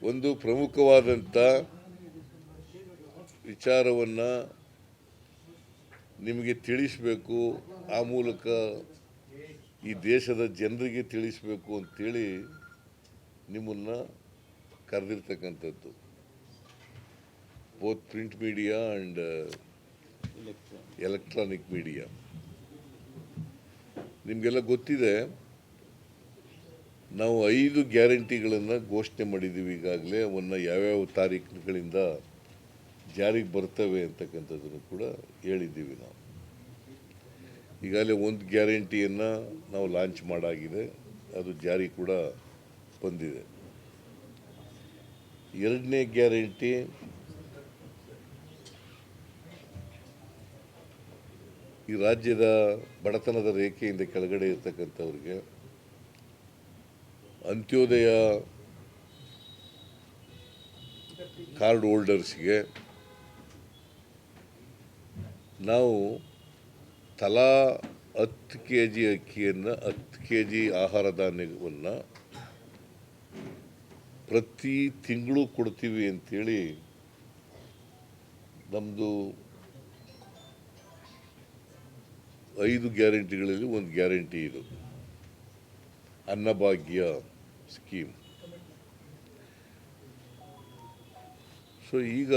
ಒಂದು ಪ್ರಮುಖವಾದಂಥ ವಿಚಾರವನ್ನು ನಿಮಗೆ ತಿಳಿಸಬೇಕು, ಆ ಮೂಲಕ ಈ ದೇಶದ ಜನರಿಗೆ ತಿಳಿಸಬೇಕು ಅಂತೇಳಿ ನಿಮ್ಮನ್ನು ಕರೆದಿರ್ತಕ್ಕಂಥದ್ದು. Both print media and electronic media. ನಿಮಗೆಲ್ಲ ಗೊತ್ತಿದೆ, ನಾವು 5 ಗ್ಯಾರಂಟಿಗಳನ್ನು ಘೋಷಣೆ ಮಾಡಿದ್ದೀವಿ ಈಗಾಗಲೇ. ಅವನ್ನು ಯಾವ್ಯಾವ ತಾರೀಕುಗಳಿಂದ ಜಾರಿಗೆ ಬರ್ತವೆ ಅಂತಕ್ಕಂಥದ್ದನ್ನು ಕೂಡ ಹೇಳಿದ್ದೀವಿ. ನಾವು ಈಗಾಗಲೇ 1 ಗ್ಯಾರಂಟಿಯನ್ನು ನಾವು ಲಾಂಚ್ ಮಾಡಾಗಿದೆ, ಅದು ಜಾರಿ ಕೂಡ ಬಂದಿದೆ. 2ನೇ ಗ್ಯಾರಂಟಿ ಈ ರಾಜ್ಯದ ಬಡತನದ ರೇಖೆಯಿಂದ ಕೆಳಗಡೆ ಇರ್ತಕ್ಕಂಥವ್ರಿಗೆ, ಅಂತ್ಯೋದಯ ಕಾರ್ಡ್ ಹೋಲ್ಡರ್ಸ್ಗೆ ನಾವು ತಲಾ 10 kg ಅಕ್ಕಿಯನ್ನು, 10 kg ಆಹಾರ ಧಾನ್ಯವನ್ನು ಪ್ರತಿ ತಿಂಗಳು ಕೊಡ್ತೀವಿ ಅಂಥೇಳಿ ನಮ್ಮದು 5 ಗ್ಯಾರಂಟಿಗಳಲ್ಲಿ ಒಂದು ಗ್ಯಾರಂಟಿ ಇದು ಅನ್ನಭಾಗ್ಯ ಸ್ಕೀಮ್. ಸೊ ಈಗ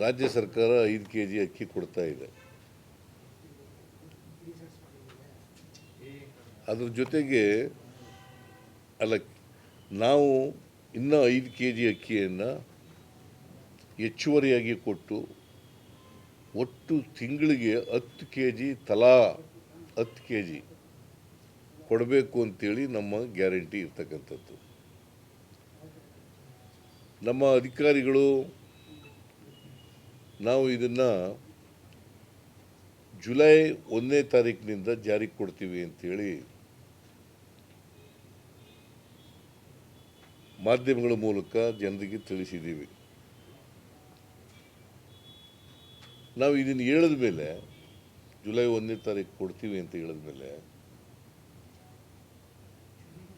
ರಾಜ್ಯ ಸರ್ಕಾರ 5 kg ಅಕ್ಕಿ ಕೊಡ್ತಾ ಇದೆ. ಅದ್ರ ಜೊತೆಗೆ ನಾವು ಇನ್ನೂ 5 kg ಅಕ್ಕಿಯನ್ನು ಹೆಚ್ಚುವರಿಯಾಗಿ ಕೊಟ್ಟು ಒಟ್ಟು ತಿಂಗಳಿಗೆ 10 kg ತಲಾ 10 kg ಕೊಡಬೇಕು ಅಂತೇಳಿ ನಮ್ಮ ಗ್ಯಾರಂಟಿ ಇರ್ತಕ್ಕಂಥದ್ದು. ನಮ್ಮ ಅಧಿಕಾರಿಗಳು ನಾವು ಇದನ್ನು ಜುಲೈ 1ನೇ ತಾರೀಕಿನಿಂದ ಜಾರಿಗೆ ಕೊಡ್ತೀವಿ ಅಂಥೇಳಿ ಮಾಧ್ಯಮಗಳ ಮೂಲಕ ಜನರಿಗೆ ತಿಳಿಸಿದ್ದೀವಿ. ನಾವು ಇದನ್ನು ಹೇಳಿದ ಮೇಲೆ, ಜುಲೈ 1ನೇ ತಾರೀಕು ಕೊಡ್ತೀವಿ ಅಂತ ಹೇಳಿದ ಮೇಲೆ,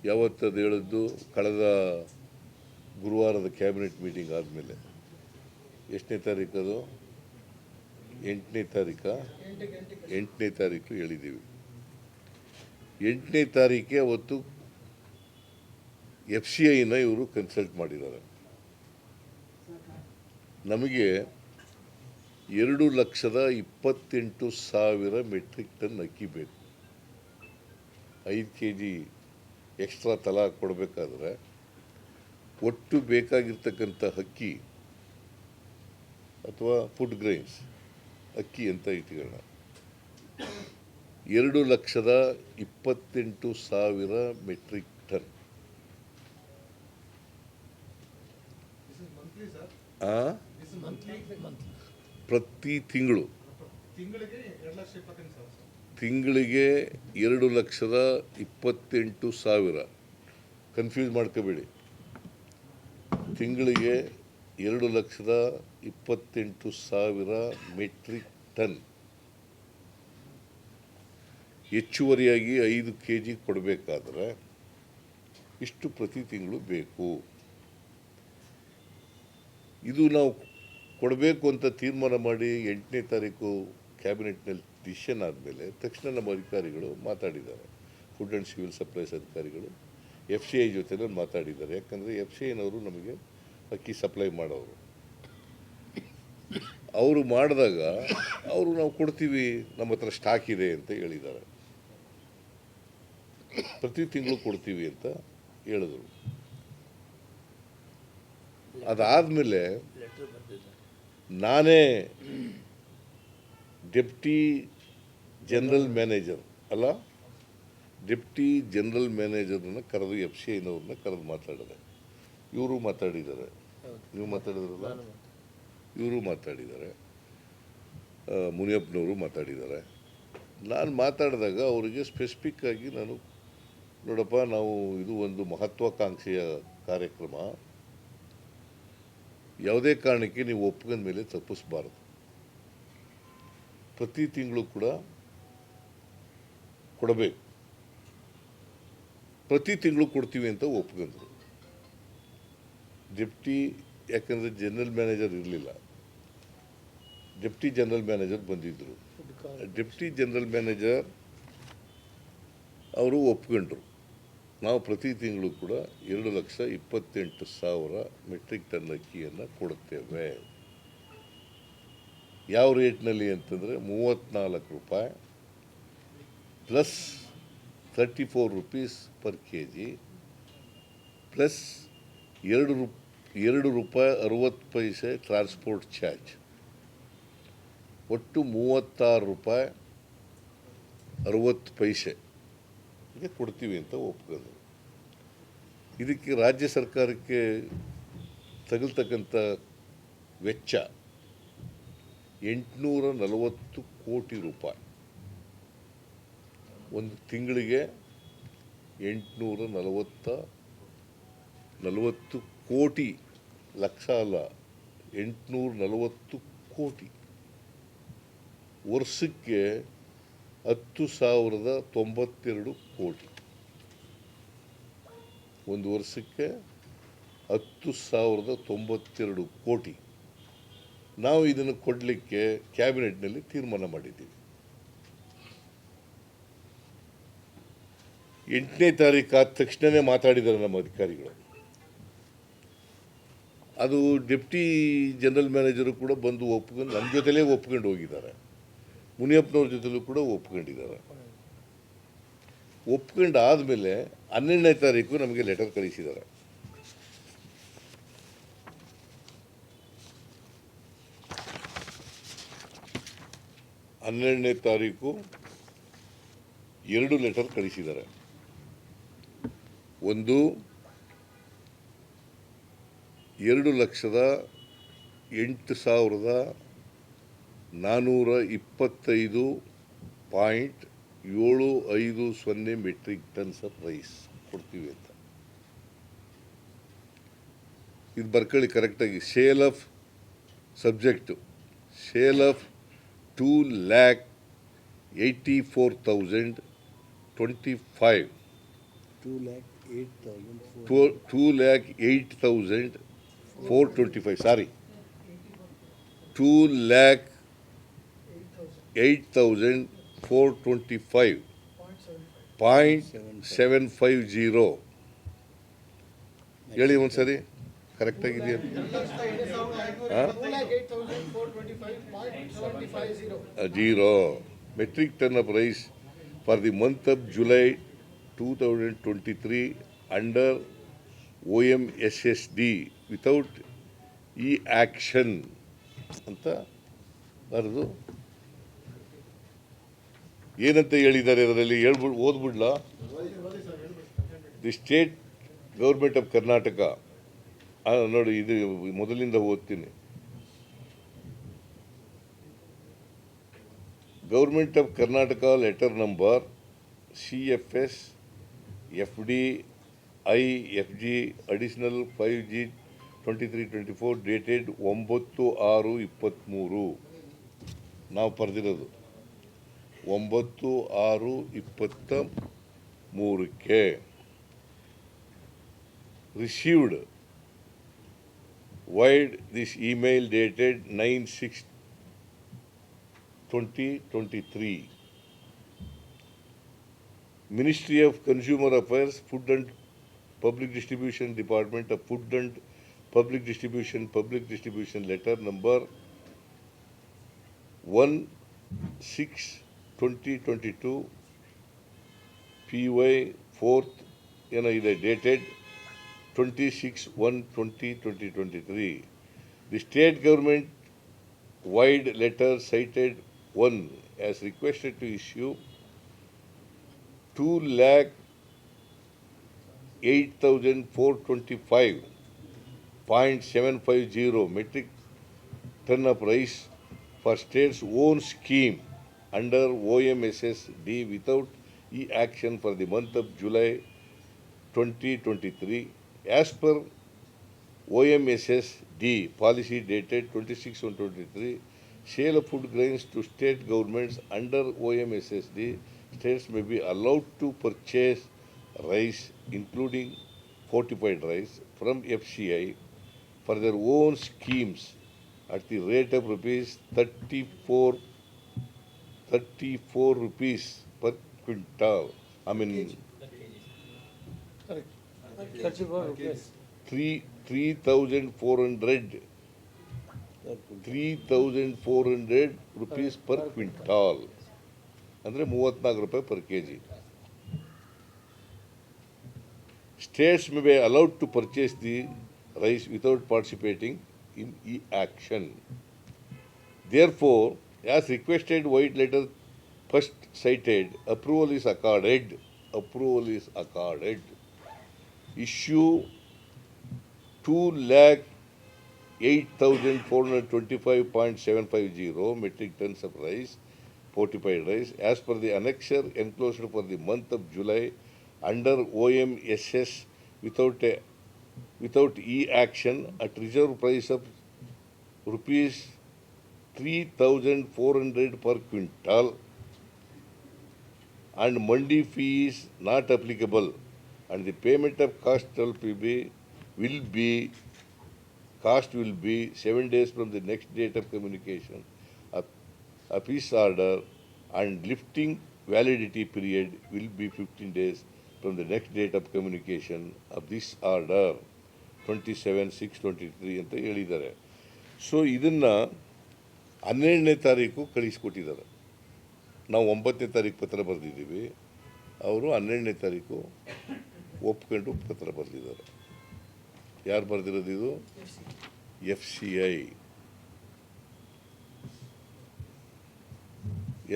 ಯಾವತ್ತದು ಹೇಳಿದ್ದು ಕಳೆದ ಗುರುವಾರದ ಕ್ಯಾಬಿನೆಟ್ ಮೀಟಿಂಗ್ ಆದಮೇಲೆ, ಎಷ್ಟನೇ ತಾರೀಕು ಅದು? 8ನೇ ತಾರೀಕು. 8ನೇ ತಾರೀಕು ಹೇಳಿದ್ದೀವಿ. 8ನೇ ತಾರೀಕೆ ಅವತ್ತು FCIನ ಇವರು ಕನ್ಸಲ್ಟ್ ಮಾಡಿದ್ದಾರೆ. ನಮಗೆ 2,28,000 ಮೆಟ್ರಿಕ್ ಟನ್ ಅಕ್ಕಿ ಬೇಕು. 5 kg ಎಕ್ಸ್ಟ್ರಾ ತಲಾ ಕೊಡಬೇಕಾದ್ರೆ ಒಟ್ಟು ಬೇಕಾಗಿರ್ತಕ್ಕಂಥ ಅಕ್ಕಿ ಅಥವಾ ಫುಡ್ ಗ್ರೈನ್ಸ್ ಅಕ್ಕಿ ಅಂತ ಇಟ್ಕೊಳ್ಳೋಣ, 2,28,000 ಮೆಟ್ರಿಕ್ ಟನ್. ಪ್ರತಿ ತಿಂಗಳಿಗೆ 2,28,000. ಕನ್ಫ್ಯೂಸ್ ಮಾಡ್ಕೋಬೇಡಿ. ತಿಂಗಳಿಗೆ 2,28,000 ಮೆಟ್ರಿಕ್ ಟನ್ ಹೆಚ್ಚುವರಿಯಾಗಿ 5 kg ಕೊಡಬೇಕಾದ್ರೆ ಇಷ್ಟು ಪ್ರತಿ ತಿಂಗಳು ಬೇಕು. ಇದು ನಾವು ಕೊಡಬೇಕು ಅಂತ ತೀರ್ಮಾನ ಮಾಡಿ 8ನೇ ತಾರೀಕು ಕ್ಯಾಬಿನೆಟ್ನಲ್ಲಿ ಡಿಸಿಷನ್ ಆದಮೇಲೆ ತಕ್ಷಣ ನಮ್ಮ ಅಧಿಕಾರಿಗಳು ಮಾತಾಡಿದ್ದಾರೆ. ಫುಡ್ ಆ್ಯಂಡ್ ಸಿವಿಲ್ ಸಪ್ಲೈಸ್ ಅಧಿಕಾರಿಗಳು FCI ಜೊತೆನಲ್ಲಿ ಮಾತಾಡಿದ್ದಾರೆ. ಯಾಕಂದರೆ FCIನವರು ನಮಗೆ ಅಕ್ಕಿ ಸಪ್ಲೈ ಮಾಡೋರು. ಅವರು ಮಾಡಿದಾಗ ಅವರು ನಾವು ಕೊಡ್ತೀವಿ, ನಮ್ಮ ಹತ್ರ ಸ್ಟಾಕ್ ಇದೆ ಅಂತ ಹೇಳಿದ್ದಾರೆ. ಪ್ರತಿ ತಿಂಗಳು ಕೊಡ್ತೀವಿ ಅಂತ ಹೇಳಿದ್ರು. ಅದಾದಮೇಲೆ ನಾನೇ ಡೆಪ್ಟಿ ಜನರಲ್ ಮ್ಯಾನೇಜರ್ನ ಕರೆದು FCIನವ್ರನ್ನ ಕರೆದು ಮಾತಾಡಿದೆ. ಇವರು ಮಾತಾಡಿದ್ದಾರೆ, ನೀವು ಮಾತಾಡಿದ್ರಲ್ಲ, ಇವರು ಮಾತಾಡಿದ್ದಾರೆ, ಮುನಿಯಪ್ಪನವರು ಮಾತಾಡಿದ್ದಾರೆ. ನಾನು ಮಾತಾಡಿದಾಗ ಅವರಿಗೆ ಸ್ಪೆಸಿಫಿಕ್ ಆಗಿ ನಾನು, ನೋಡಪ್ಪ, ನಾವು ಇದು ಒಂದು ಮಹತ್ವಾಕಾಂಕ್ಷೆಯ ಕಾರ್ಯಕ್ರಮ, ಯಾವುದೇ ಕಾರಣಕ್ಕೆ ನೀವು ಒಪ್ಪಿಕೊಂಡ ಮೇಲೆ ತಪ್ಪಿಸಬಾರ್ದು. ಪ್ರತಿ ತಿಂಗಳು ಕೂಡ ಕೊಡಬೇಕು, ಪ್ರತಿ ತಿಂಗಳು ಕೊಡ್ತೀವಿ ಅಂತ ಒಪ್ಕೊಂಡ್ರು. ಡೆಪ್ಟಿ, ಯಾಕಂದರೆ ಜನರಲ್ ಮ್ಯಾನೇಜರ್ ಇರಲಿಲ್ಲ, ಡೆಪ್ಟಿ ಜನರಲ್ ಮ್ಯಾನೇಜರ್ ಬಂದಿದ್ದರು. ಡೆಪ್ಟಿ ಜನರಲ್ ಮ್ಯಾನೇಜರ್ ಅವರು ಒಪ್ಕೊಂಡ್ರು, ನಾವು ಪ್ರತಿ ತಿಂಗಳು ಕೂಡ 2,28,000 ಮೆಟ್ರಿಕ್ ಟನ್ ಅಕ್ಕಿಯನ್ನು ಕೊಡುತ್ತೇವೆ. ಯಾವ ರೇಟ್ನಲ್ಲಿ ಅಂತಂದರೆ 34 ರೂಪಾಯಿ plus 34 rupees per K G plus 2 ರೂಪಾಯಿ 60 ಪೈಸೆ ಟ್ರಾನ್ಸ್ಪೋರ್ಟ್ ಚಾರ್ಜ್, ಒಟ್ಟು 36 ರೂಪಾಯಿ 60 ಪೈಸೆಗೆ ಕೊಡ್ತೀವಿ ಅಂತ ಒಪ್ಕೊಂಡ್ರು. ಇದಕ್ಕೆ ರಾಜ್ಯ ಸರ್ಕಾರಕ್ಕೆ ತಗಲ್ತಕ್ಕಂಥ ವೆಚ್ಚ 840 ಕೋಟಿ ರೂಪಾಯಿ. ಒಂದು ತಿಂಗಳಿಗೆ 840 ಕೋಟಿ, ಲಕ್ಷ ಅಲ್ಲ, 840 ಕೋಟಿ. ವರ್ಷಕ್ಕೆ 10,092 ಕೋಟಿ. ಒಂದು ವರ್ಷಕ್ಕೆ 10,092 ಕೋಟಿ. ನಾವು ಇದನ್ನು ಕೊಡಲಿಕ್ಕೆ ಕ್ಯಾಬಿನೆಟ್ನಲ್ಲಿ ತೀರ್ಮಾನ ಮಾಡಿದ್ದೀವಿ. 8ನೇ ತಾರೀಕು ಆದ ತಕ್ಷಣವೇ ಮಾತಾಡಿದ್ದಾರೆ ನಮ್ಮ ಅಧಿಕಾರಿಗಳು. ಅದು ಡೆಪ್ಟಿ ಜನರಲ್ ಮ್ಯಾನೇಜರು ಕೂಡ ಬಂದು ಒಪ್ಕೊಂಡು ನಮ್ಮ ಜೊತೆಲೇ ಒಪ್ಕೊಂಡು ಹೋಗಿದ್ದಾರೆ, ಮುನಿಯಪ್ಪನವ್ರ ಜೊತೆಲೂ ಕೂಡ ಒಪ್ಕೊಂಡಿದ್ದಾರೆ. ಒಪ್ಕೊಂಡು ಆದಮೇಲೆ 12ನೇ ತಾರೀಕು ನಮಗೆ ಲೆಟರ್ ಕಳಿಸಿದ್ದಾರೆ. ಹನ್ನೆರಡನೇ ತಾರೀಕು 2 ಲೆಟರ್ ಕಳಿಸಿದ್ದಾರೆ. ಒಂದು 2,08,425.750 ಮೆಟ್ರಿಕ್ ಟನ್ಸ್ ಆಫ್ ರೈಸ್ ಕೊಡ್ತೀವಿ ಅಂತ. ಇದು ಬರ್ಕೊಳ್ಳಿ ಕರೆಕ್ಟಾಗಿ. Sale of subject, sale of 2,84,025. 2,08,425. Sorry, 2,08,425.750. ಹೇಳಿ ಒಂದು ಸರಿ ಕರೆಕ್ಟಾಗಿದೆಯಾ? 0 metric ton of rice for the month of July 2023 under OMSSD without e-auction ಅಂತ ಬರೆದು ಏನಂತ ಹೇಳಿದ್ದಾರೆ ಅದರಲ್ಲಿ ಓದ್ಬಿಡ್ಲಾ? The state government of Karnataka, ನೋಡಿ ಇದು ಮೊದಲಿಂದ ಓದ್ತೀನಿ. Government of Karnataka letter number CFS FD IFG additional 5G 2324 dated 9/6/23. ನಾವು ಬರೆದಿರೋದು 9/6/23ಕ್ಕೆ received wide this email dated 9/6/2023. Ministry of Consumer Affairs, Food and Public Distribution Department of Food and Public Distribution letter number 1/6/2022 PY 4th ಏನಾಗಿದೆ dated 26/1/2023. The state government wide letter cited 1 as requested to issue 2,08,425.750 metric ton of rice for state's own scheme under OMSSD without e-action for the month of July 2023 as per OMSSD policy dated 26/1/23. Sale of food grains to state governments under OMSSD, states may be allowed to purchase rice including fortified rice from FCI for their own schemes at the rate of rupees 34 rupees per quintal. I mean, Correct. 34 rupees. 3,400 rupees per quintal. ಅಂದರೆ 34 ರೂಪಾಯಿ per kg. States may be allowed to purchase the rice without participating in e-action. Therefore, as requested, white letter first cited, approval is accorded. Issue 2,08,425.750 metric tons of rice, fortified rice, as per the annexure enclosed for the month of July under OMSS without e-action at reserve price of rupees 3,400 per quintal, and mandi fee is not applicable, and the payment of cost will be 7 days from the next date of communication of his order, and lifting validity period will be 15 days from the next date of communication of this order, 27/6/23 ಅಂತ ಹೇಳಿದ್ದಾರೆ. So ಇದನ್ನು 12ನೇ ತಾರೀಕು ಕಳಿಸ್ಕೊಟ್ಟಿದ್ದಾರೆ. ನಾವು 9ನೇ ತಾರೀಕು ಪತ್ರ ಬರೆದಿದ್ದೀವಿ, ಅವರು 12ನೇ ತಾರೀಕು ಒಪ್ಕೊಂಡು ಪತ್ರ ಬರೆದಿದ್ದಾರೆ. ಯಾರು ಬರೆದಿರೋದು ಇದು?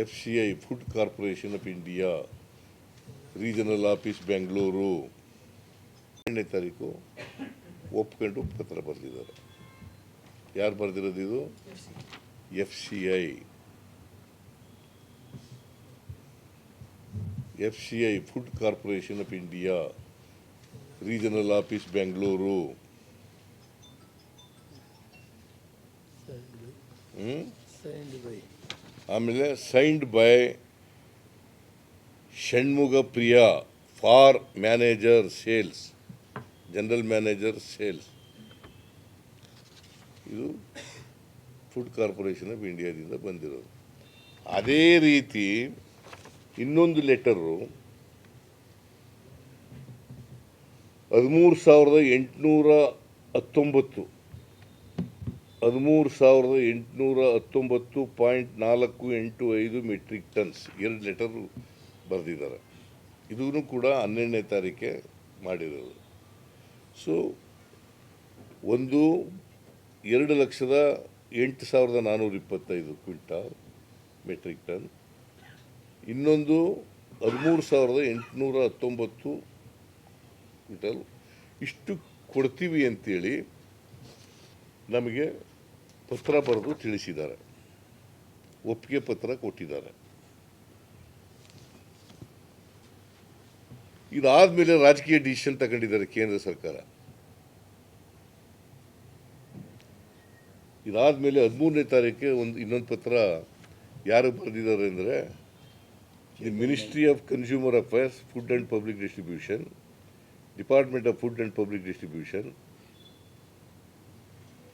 FCI food corporation of India, regional office Bengaluru. 12ನೇ ತಾರೀಕು ಒಪ್ಕೊಂಡು ಪತ್ರ ಬರೆದಿದ್ದಾರೆ. ಯಾರು ಬರೆದಿರೋದು ಇದು? FCI food corporation of India, regional office Bengaluru. ಆಮೇಲೆ signed by Shanmuga Priya, for manager sales, general manager sales. ಇದು ಫುಡ್ ಕಾರ್ಪೊರೇಷನ್ ಆಫ್ ಇಂಡಿಯಾದಿಂದ ಬಂದಿರೋದು. ಅದೇ ರೀತಿ ಇನ್ನೊಂದು ಲೆಟರು 13,819.485 ಮೆಟ್ರಿಕ್ ಟನ್ಸ್, 2 ಲೆಟರ್ ಬರೆದಿದ್ದಾರೆ. ಇದೂ ಕೂಡ 12ನೇ ತಾರೀಕೆ ಮಾಡಿರೋದು. ಸೊ 2,08,425 ಕ್ವಿಂಟಾಲ್ ಮೆಟ್ರಿಕ್ ಟನ್, ಇನ್ನೊಂದು 13,819 ಕ್ವಿಂಟಲ್. ಇಷ್ಟು ಕೊಡ್ತೀವಿ ಅಂತೇಳಿ ನಮಗೆ ಪತ್ರ ಬರೆದು ತಿಳಿಸಿದ್ದಾರೆ, ಒಪ್ಪಿಗೆ ಪತ್ರ ಕೊಟ್ಟಿದ್ದಾರೆ. ಇದಾದಮೇಲೆ ರಾಜಕೀಯ ಡಿಸಿಷನ್ ತಗೊಂಡಿದ್ದಾರೆ ಕೇಂದ್ರ ಸರ್ಕಾರ. ಇದಾದಮೇಲೆ 13ನೇ ತಾರೀಕಿಗೆ ಇನ್ನೊಂದು ಪತ್ರ ಯಾರು ಬರೆದಿದ್ದಾರೆ ಅಂದರೆ, the ministry of consumer affairs, food and public distribution, department of food and public distribution.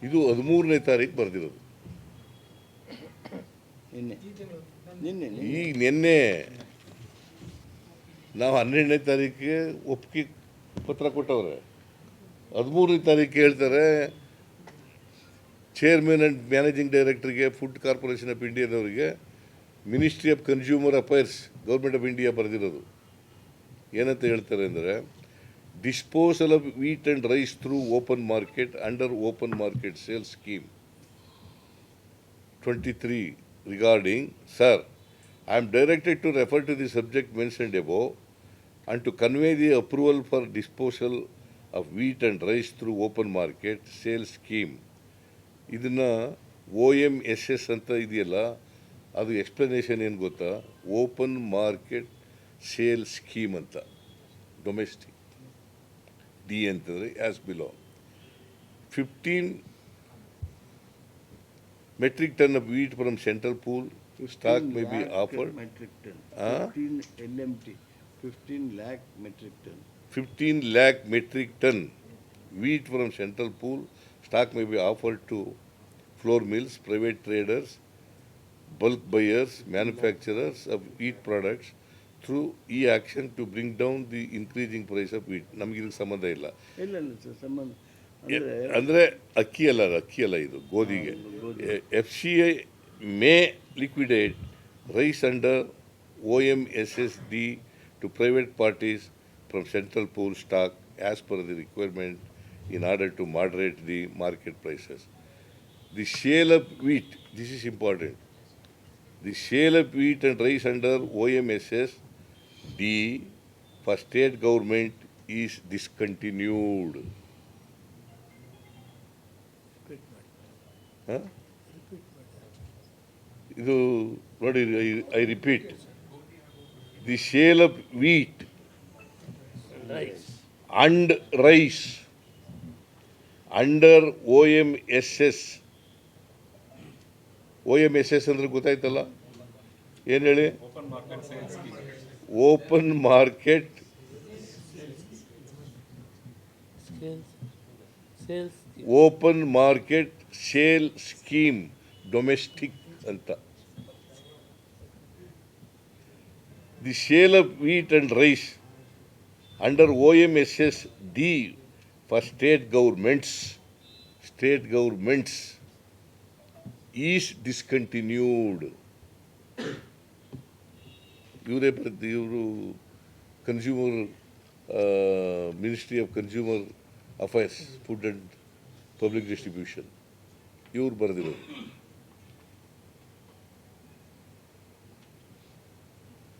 ಇದು 13ನೇ ತಾರೀಕು ಬರೆದಿರೋದು. ಈಗ ನಿನ್ನೆ ನಾವು 12ನೇ ತಾರೀಕಿಗೆ ಒಪ್ಪಿಗೆ ಪತ್ರ ಕೊಟ್ಟವ್ರೆ. 13ನೇ ತಾರೀಕು ಹೇಳ್ತಾರೆ ಚೇರ್ಮನ್ ಆ್ಯಂಡ್ ಮ್ಯಾನೇಜಿಂಗ್ ಡೈರೆಕ್ಟರ್ಗೆ, ಫುಡ್ ಕಾರ್ಪೊರೇಷನ್ ಆಫ್ ಇಂಡಿಯಾದವರಿಗೆ ministry of consumer affairs, government of India ಬರೆದಿರೋದು. ಏನಂತ ಹೇಳ್ತಾರೆ ಅಂದರೆ, disposal of wheat and rice through open market under open market sales scheme 23 regarding, sir, I am directed to refer to the subject mentioned above and to convey the approval for disposal of wheat and rice through open market sales scheme. ಇದನ್ನು OMSS ಅಂತ ಇದೆಯಲ್ಲ, ಅದು explanation ಏನು ಗೊತ್ತಾ? Open market sale scheme ಅಂತ. Domestic D ಅಂತಂದರೆ as below 15 metric ton of wheat from central pool stock may be offered. 15 LMT, 15 lakh metric ton. 15 lakh metric ton wheat from central pool Stock may be offered to flour mills, private traders, bulk buyers, manufacturers of wheat products through e-action to bring down the increasing price of wheat. ನಮಗೆ ಇದಕ್ಕೆ ಸಂಬಂಧ ಇಲ್ಲ. ಇಲ್ಲ sir ಸಂಬಂಧ ಅಂದರೆ ಅಂದರೆ ಅಕ್ಕಿ ಅಲ್ಲ ಇದು ಗೋಧಿಗೆ. FCI may liquidate rice under OMSSD to private parties from central pool stock as per the requirement in order to moderate the market prices. The sale of wheat, this is important. The sale of wheat and rice under OMSSD for state government is discontinued. ಇದು ನೋಡಿ, I repeat, the sale of wheat and rice under OMSS. OMSS ಅಂದ್ರೆ ಗೊತ್ತಾಯ್ತಲ್ಲ, ಏನು ಹೇಳಿ? Open market open market sale scheme domestic ಅಂತ. The sale of wheat and rice under OMSSD for state governments is discontinued. ಇವರು consumer ministry of consumer affairs, food and public distribution, ಇವ್ರು ಬರೆದಿರೋದು.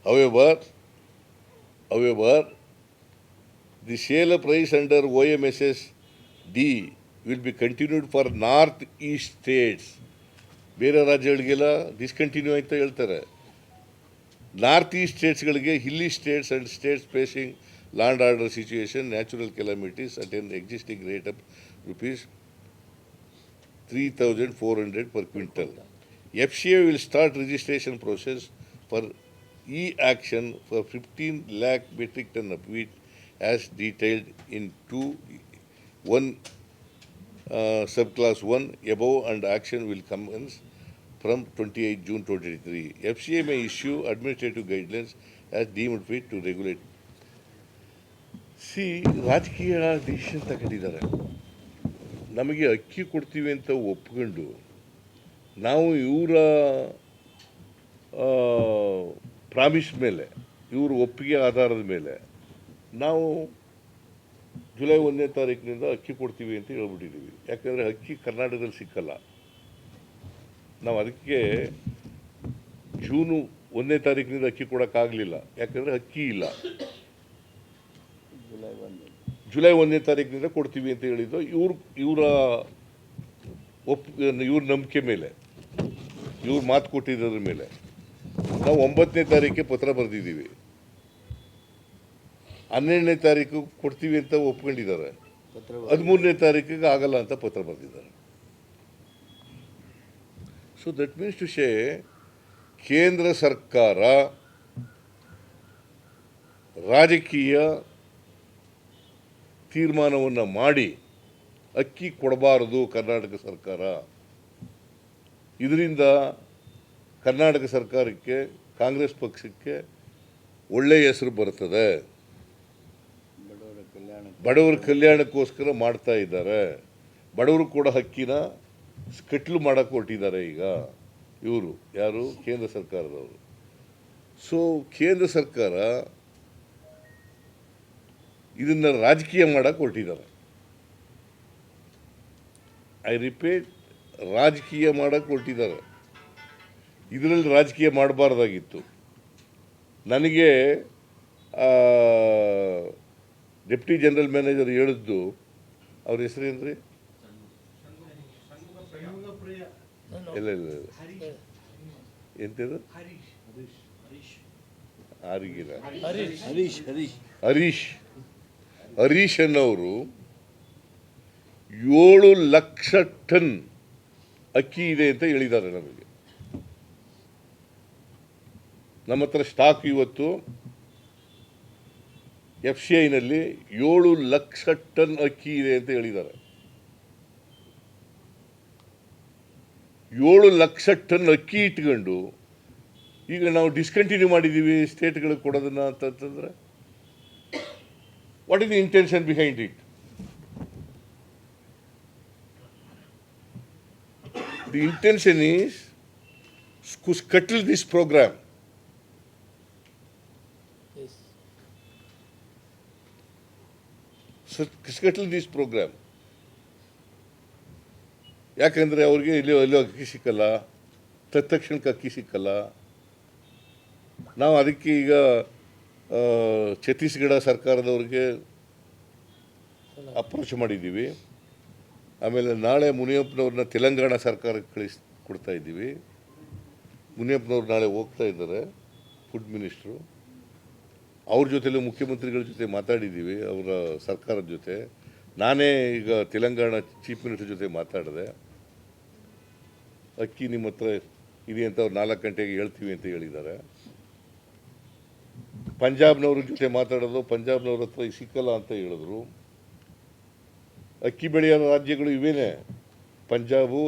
However, the sale of rice under OMSSD will be continued for North East states. ಬೇರೆ ರಾಜ್ಯಗಳಿಗೆಲ್ಲ discontinue ಅಂತ ಹೇಳ್ತಾರೆ. North east ಸ್ಟೇಟ್ಸ್ಗಳಿಗೆ, hilly states and states facing land order situation, natural calamities at an existing rate of ₹3,400 per quintal. FCI will start registration process for e-action for 15 lakh metric ton of wheat as detailed in 2(1) subclass 1 above, and action will commence from 28 June 2023. FCI may issue administrative guidelines as deemed fit to regulate. ರಾಜಕೀಯ decision ತಗೊಂಡಿದ್ದಾರೆ. ನಮಗೆ ಅಕ್ಕಿ ಕೊಡ್ತೀವಿ ಅಂತ ಒಪ್ಕೊಂಡು ನಾವು ಇವರ promise ಮೇಲೆ, ಇವರು ಒಪ್ಪಿಗೆ ಆಧಾರದ ಮೇಲೆ ನಾವು ಜುಲೈ 1ನೇ ತಾರೀಕಿನಿಂದ ಅಕ್ಕಿ ಕೊಡ್ತೀವಿ ಅಂತ ಹೇಳ್ಬಿಟ್ಟಿದ್ದೀವಿ. ಯಾಕಂದರೆ ಅಕ್ಕಿ ಕರ್ನಾಟಕದಲ್ಲಿ ಸಿಕ್ಕಲ್ಲ. ನಾವು ಅದಕ್ಕೆ ಜೂನು 1ನೇ ತಾರೀಕಿನಿಂದ ಅಕ್ಕಿ ಕೊಡೋಕ್ಕಾಗಲಿಲ್ಲ, ಯಾಕಂದರೆ ಅಕ್ಕಿ ಇಲ್ಲ. ಜುಲೈ 1ನೇ ತಾರೀಕಿನಿಂದ ಕೊಡ್ತೀವಿ ಅಂತ ಹೇಳಿದ್ದು ಇವರ ನಂಬಿಕೆ ಮೇಲೆ, ಇವ್ರು ಮಾತು ಕೊಟ್ಟಿದ್ದದ್ರ ಮೇಲೆ ನಾವು 9ನೇ ತಾರೀಕಿಗೆ ಪತ್ರ ಬರೆದಿದ್ದೀವಿ. 12ನೇ ತಾರೀಕು ಕೊಡ್ತೀವಿ ಅಂತ ಒಪ್ಕೊಂಡಿದ್ದಾರೆ. 13ನೇ ತಾರೀಕಿಗೆ ಆಗಲ್ಲ ಅಂತ ಪತ್ರ ಬರೆದಿದ್ದಾರೆ. So that means to say, ಕೇಂದ್ರ ಸರ್ಕಾರ ರಾಜಕೀಯ ತೀರ್ಮಾನವನ್ನು ಮಾಡಿ ಅಕ್ಕಿ ಕೊಡಬಾರದು ಕರ್ನಾಟಕ ಸರ್ಕಾರ. ಇದರಿಂದ ಕರ್ನಾಟಕ ಸರ್ಕಾರಕ್ಕೆ, ಕಾಂಗ್ರೆಸ್ ಪಕ್ಷಕ್ಕೆ ಒಳ್ಳೆಯ ಹೆಸರು ಬರ್ತದೆ. ಬಡವರ ಕಲ್ಯಾಣಕ್ಕೋಸ್ಕರ ಮಾಡ್ತಾ ಇದ್ದಾರೆ. ಬಡವರು ಕೂಡ ಅಕ್ಕಿನ ಸ್ಕೆಟ್ಲು ಮಾಡೋಕ್ಕೆ ಹೊರಟಿದ್ದಾರೆ ಈಗ ಇವರು, ಯಾರು? ಕೇಂದ್ರ ಸರ್ಕಾರದವರು. ಸೊ ಕೇಂದ್ರ ಸರ್ಕಾರ ಇದನ್ನು ರಾಜಕೀಯ ಮಾಡೋಕ್ಕೆ ಹೊರಟಿದ್ದಾರೆ. ಐ ರಿಪೀಟ್, ರಾಜಕೀಯ ಮಾಡೋಕ್ಕೆ ಹೊರಟಿದ್ದಾರೆ. ಇದರಲ್ಲಿ ರಾಜಕೀಯ ಮಾಡಬಾರ್ದಾಗಿತ್ತು. ನನಗೆ ಡೆಪ್ಟಿ ಜನರಲ್ ಮ್ಯಾನೇಜರ್ ಹೇಳಿದ್ದು, ಅವ್ರ ಹೆಸರೇನ್ರಿ? ಇಲ್ಲ ಎಂಥದ್ದು? ಹರೀಶ್ ಅನ್ನೋರು 7 ಲಕ್ಷ ಟನ್ ಅಕ್ಕಿ ಇದೆ ಅಂತ ಹೇಳಿದ್ದಾರೆ ನಮಗೆ. ನಮ್ಮ ಹತ್ರ ಸ್ಟಾಕ್ ಇವತ್ತು FCIನಲ್ಲಿ 7 ಲಕ್ಷ ಟನ್ ಅಕ್ಕಿ ಇದೆ ಅಂತ ಹೇಳಿದ್ದಾರೆ. 7 ಲಕ್ಷ ಟನ್ ಅಕ್ಕಿ ಇಟ್ಕೊಂಡು ಈಗ ನಾವು ಡಿಸ್ಕಂಟಿನ್ಯೂ ಮಾಡಿದ್ದೀವಿ ಸ್ಟೇಟ್ಗಳಿಗೆ ಕೊಡೋದನ್ನ ಅಂತಂತಂದರೆ what is the intention behind it? The intention is to scuttle this program. Yes. Scuttle this program. ಯಾಕಂದರೆ ಅವ್ರಿಗೆ ಎಲ್ಲೋ ಅಕ್ಕಿ ಸಿಕ್ಕಲ್ಲ, ತತ್ಕ್ಷಣಕ್ಕೆ ಅಕ್ಕಿ ಸಿಕ್ಕಲ್ಲ. ನಾವು ಅದಕ್ಕೆ ಈಗ ಛತ್ತೀಸ್ಗಢ ಸರ್ಕಾರದವ್ರಿಗೆ ಅಪ್ರೋಚ್ ಮಾಡಿದ್ದೀವಿ. ಆಮೇಲೆ ನಾಳೆ ಮುನಿಯಪ್ಪನವ್ರನ್ನ ತೆಲಂಗಾಣ ಸರ್ಕಾರಕ್ಕೆ ಕೊಡ್ತಾ ಇದ್ದೀವಿ. ಮುನಿಯಪ್ಪನವ್ರು ನಾಳೆ ಹೋಗ್ತಾ ಇದ್ದಾರೆ, ಫುಡ್ ಮಿನಿಸ್ಟ್ರು. ಅವ್ರ ಜೊತೆಲೂ ಮುಖ್ಯಮಂತ್ರಿಗಳ ಜೊತೆ ಮಾತಾಡಿದ್ದೀವಿ, ಅವರ ಸರ್ಕಾರದ ಜೊತೆ. ನಾನೇ ಈಗ ತೆಲಂಗಾಣ ಚೀಫ್ ಮಿನಿಸ್ಟರ್ ಜೊತೆ ಮಾತಾಡಿದೆ. ಅಕ್ಕಿ ನಿಮ್ಮ ಹತ್ರ ಇದೆ ಅಂತ ಅವ್ರು 4 ಗಂಟೆಗೆ ಹೇಳ್ತೀವಿ ಅಂತ ಹೇಳಿದ್ದಾರೆ. ಪಂಜಾಬ್ನವ್ರ ಜೊತೆ ಮಾತಾಡೋದು, ಪಂಜಾಬ್ನವ್ರ ಹತ್ರ ಸಿಕ್ಕಲ್ಲ ಅಂತ ಹೇಳಿದ್ರು. ಅಕ್ಕಿ ಬೆಳೆಯೋ ರಾಜ್ಯಗಳು ಇವೇನೆ: Punjab,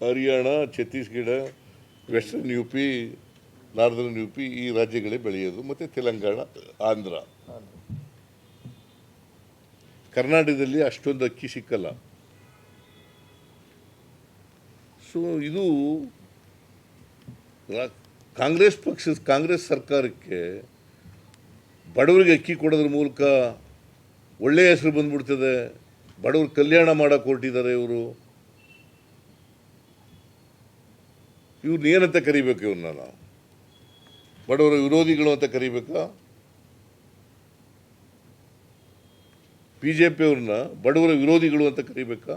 Haryana, Chhattisgarh, western U P, northern U P, ಈ ರಾಜ್ಯಗಳೇ ಬೆಳೆಯೋದು. ಮತ್ತು ತೆಲಂಗಾಣ, ಆಂಧ್ರ. ಕರ್ನಾಟಕದಲ್ಲಿ ಅಷ್ಟೊಂದು ಅಕ್ಕಿ ಸಿಕ್ಕಲ್ಲ. ಸೊ ಇದು ಕಾಂಗ್ರೆಸ್ ಸರ್ಕಾರಕ್ಕೆ ಬಡವರಿಗೆ ಅಕ್ಕಿ ಕೊಡೋದ್ರ ಮೂಲಕ ಒಳ್ಳೆಯ ಹೆಸರು ಬಂದ್ಬಿಡ್ತದೆ. ಬಡವ್ರ ಕಲ್ಯಾಣ ಮಾಡೋಕೆ ಹೊರಟಿದ್ದಾರೆ ಇವರು. ಇವ್ರನ್ನ ಏನಂತ ಕರಿಬೇಕು? ಇವ್ರನ್ನ ನಾವು ಬಡವರ ವಿರೋಧಿಗಳು ಅಂತ ಕರಿಬೇಕಾ? BJP ಅವ್ರನ್ನ ಬಡವರ ವಿರೋಧಿಗಳು ಅಂತ ಕರಿಬೇಕಾ?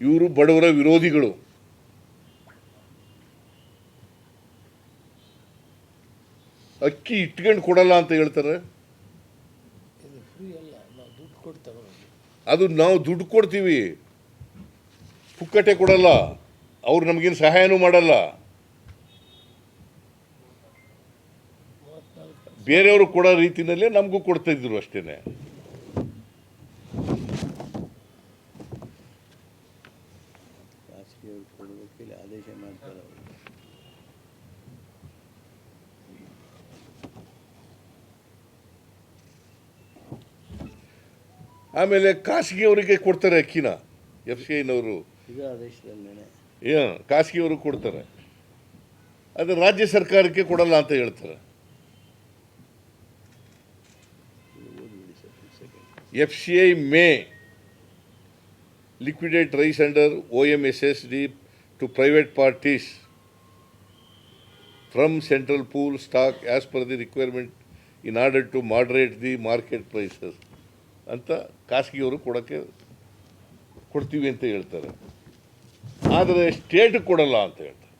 ಇವರು ಬಡವರ ವಿರೋಧಿಗಳು. ಅಕ್ಕಿ ಇಟ್ಕೊಂಡು ಕೊಡಲ್ಲ ಅಂತ ಹೇಳ್ತಾರೆ. ಅದು ನಾವು ದುಡ್ಡು ಕೊಡ್ತೀವಿ, ಪುಕ್ಕಟೆ ಕೊಡಲ್ಲ. ಅವ್ರು ನಮಗೇನು ಸಹಾಯನೂ ಮಾಡಲ್ಲ. ಬೇರೆಯವರು ಕೊಡೋ ರೀತಿಯಲ್ಲೇ ನಮಗೂ ಕೊಡ್ತಾ ಇದ್ರು ಅಷ್ಟೇನೆ. ಖಾಸಗಿಯವ್ರು ಕೊಡಬೇಕಿಲ್ಲ, ಆದೇಶ ಮಾಡ್ತಾರೆ. ಆಮೇಲೆ ಖಾಸಗಿಯವರಿಗೆ ಕೊಡ್ತಾರೆ ಅಕ್ಕಿನ. FCIನವರು ಇದು ಆದೇಶದಲ್ಲೇ ಖಾಸಗಿಯವರು ಕೊಡ್ತಾರೆ. ಅದು ರಾಜ್ಯ ಸರ್ಕಾರಕ್ಕೆ ಕೊಡಲ್ಲ ಅಂತ ಹೇಳ್ತಾರೆ. FCI may liquidate rice under OMSSD to private parties from central pool stock as per the requirement in order to moderate the market prices ಅಂತ ಖಾಸಗಿಯವರು ಕೊಡ್ತೀವಿ ಅಂತ ಹೇಳ್ತಾರೆ. ಆದರೆ ಸ್ಟೇಟ್ ಕೊಡಲ್ಲ ಅಂತ ಹೇಳ್ತಾರೆ.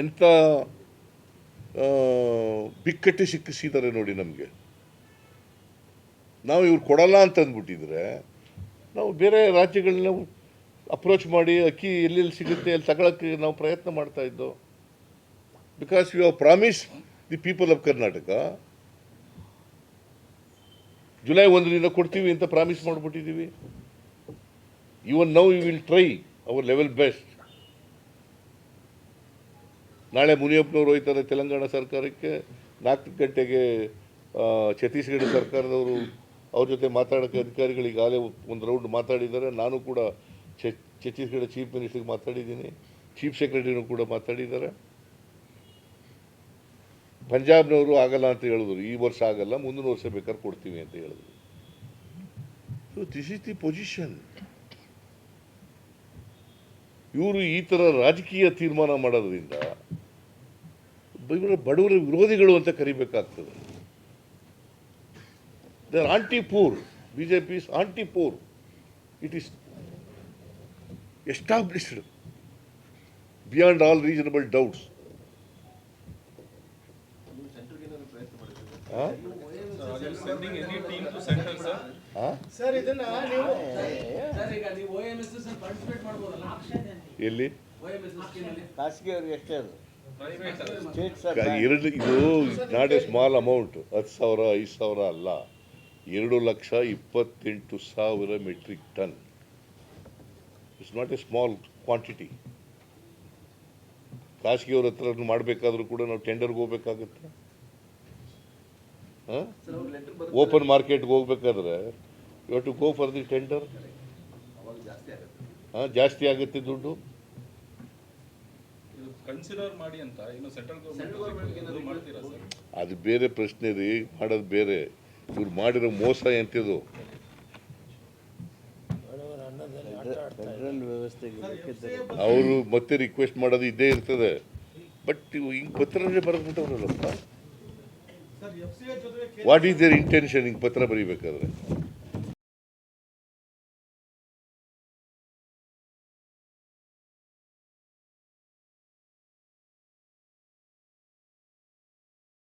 ಎಂಥ ಬಿಕ್ಕಟ್ಟು ಸಿಕ್ಕಿಸಿದ್ದಾರೆ ನೋಡಿ ನಮಗೆ. ನಾವು ಇವ್ರು ಕೊಡಲ್ಲ ಅಂತ ಅಂದ್ಬಿಟ್ಟಿದ್ರೆ ನಾವು ಬೇರೆ ರಾಜ್ಯಗಳನ್ನ ಅಪ್ರೋಚ್ ಮಾಡಿ ಅಕ್ಕಿ ಎಲ್ಲೆಲ್ಲಿ ಸಿಗುತ್ತೆ ಅಲ್ಲಿ ತಗೊಳಕ್ಕೆ ನಾವು ಪ್ರಯತ್ನ ಮಾಡ್ತಾ ಇದ್ದೋ. Because you have promise the people of Karnataka July 1ರಿಂದ ಕೊಡ್ತೀವಿ ಅಂತ ಪ್ರಾಮಿಸ್ ಮಾಡಿಬಿಟ್ಟಿದ್ದೀವಿ. Even now you will try our level best. ನಾಳೆ ಮುನಿಯಪ್ಪನವರು ಹೋಗ್ತಾರೆ ತೆಲಂಗಾಣ ಸರ್ಕಾರಕ್ಕೆ. 4 ಗಂಟೆಗೆ ಛತ್ತೀಸ್ಗಢ ಸರ್ಕಾರದವರು ಅವ್ರ ಜೊತೆ ಮಾತಾಡೋಕ್ಕೆ ಅಧಿಕಾರಿಗಳು ಈಗಾಗಲೇ ಒಂದು ರೌಂಡ್ ಮಾತಾಡಿದ್ದಾರೆ. ನಾನು ಕೂಡ ಛತ್ತೀಸ್ಗಢ ಚೀಫ್ ಮಿನಿಸ್ಟರ್ಗೆ ಮಾತಾಡಿದ್ದೀನಿ, ಚೀಫ್ ಸೆಕ್ರೆಟರಿನೂ ಕೂಡ ಮಾತಾಡಿದ್ದಾರೆ. ಪಂಜಾಬ್ನವರು ಆಗಲ್ಲ ಅಂತ ಹೇಳಿದ್ರು, ಈ ವರ್ಷ ಆಗಲ್ಲ, ಮುಂದಿನ ವರ್ಷ ಬೇಕಾದ್ರೆ ಕೊಡ್ತೀವಿ ಅಂತ ಹೇಳಿದ್ರು. So this is the position. ಇವರು ಈ ಥರ ರಾಜಕೀಯ ತೀರ್ಮಾನ ಮಾಡೋದ್ರಿಂದ ಬಡವರ ವಿರೋಧಿಗಳು ಅಂತ ಕರಿಬೇಕಾಗ್ತದೆ. They are anti poor. BJP is anti poor. It is established beyond all reasonable doubts. ಎಲ್ಲಿ ಖಾಸಗಿಯವ್ರಿಗೆ ಎಷ್ಟೇ ಅದು ಇದು ನಾಟ್ ಎ ಸ್ಮಾಲ್ ಅಮೌಂಟ್. 10,000 5,000 ಅಲ್ಲ. 2,28,000 metric ton. It's not a small quantity. ಖಾಸಗಿಯವ್ರ ಹತ್ರ ಮಾಡಬೇಕಾದ್ರೂ ಕೂಡ ನಾವು ಟೆಂಡರ್ಗೆ ಹೋಗ್ಬೇಕಾಗತ್ತೆ. ಓಪನ್ ಮಾರ್ಕೆಟ್ಗೆ ಹೋಗ್ಬೇಕಾದ್ರೆ you have to go for the tender. ಜಾಸ್ತಿ ಆಗುತ್ತೆ ದುಡ್ಡು. ಕನ್ಸಿಡರ್ ಮಾಡಿ ಅಂತ ಇನ್ನು ಸೆಂಟ್ರಲ್ ಗವರ್ನಮೆಂಟ್ ಮಾಡ್ತೀರಾ ಸರ್? ಅದು ಬೇರೆ ಪ್ರಶ್ನೆ ರೀ, ಮಾಡೋದು ಬೇರೆ. ಇವ್ರು ಮಾಡಿರೋ ಮೋಸ ಎಂತಿದು. ಫೆಡರಲ್ ವ್ಯವಸ್ಥೆಗೆ ಅವರು ಮತ್ತೆ ರಿಕ್ವೆಸ್ಟ್ ಮಾಡೋದು ಇದ್ದೇ ಇರ್ತದೆ. ಬಟ್ ಇವು ಹಿಂಗೆ ಪತ್ರನೇ ಬರೆದ್ಬಿಟ್ಟವ್ರಲ್ಲಪ್ಪ. ವಾಟ್ ಈಸ್ ದೇರ್ ಇಂಟೆನ್ಷನ್ ಹಿಂಗೆ ಪತ್ರ ಬರೀಬೇಕಾದ್ರೆ?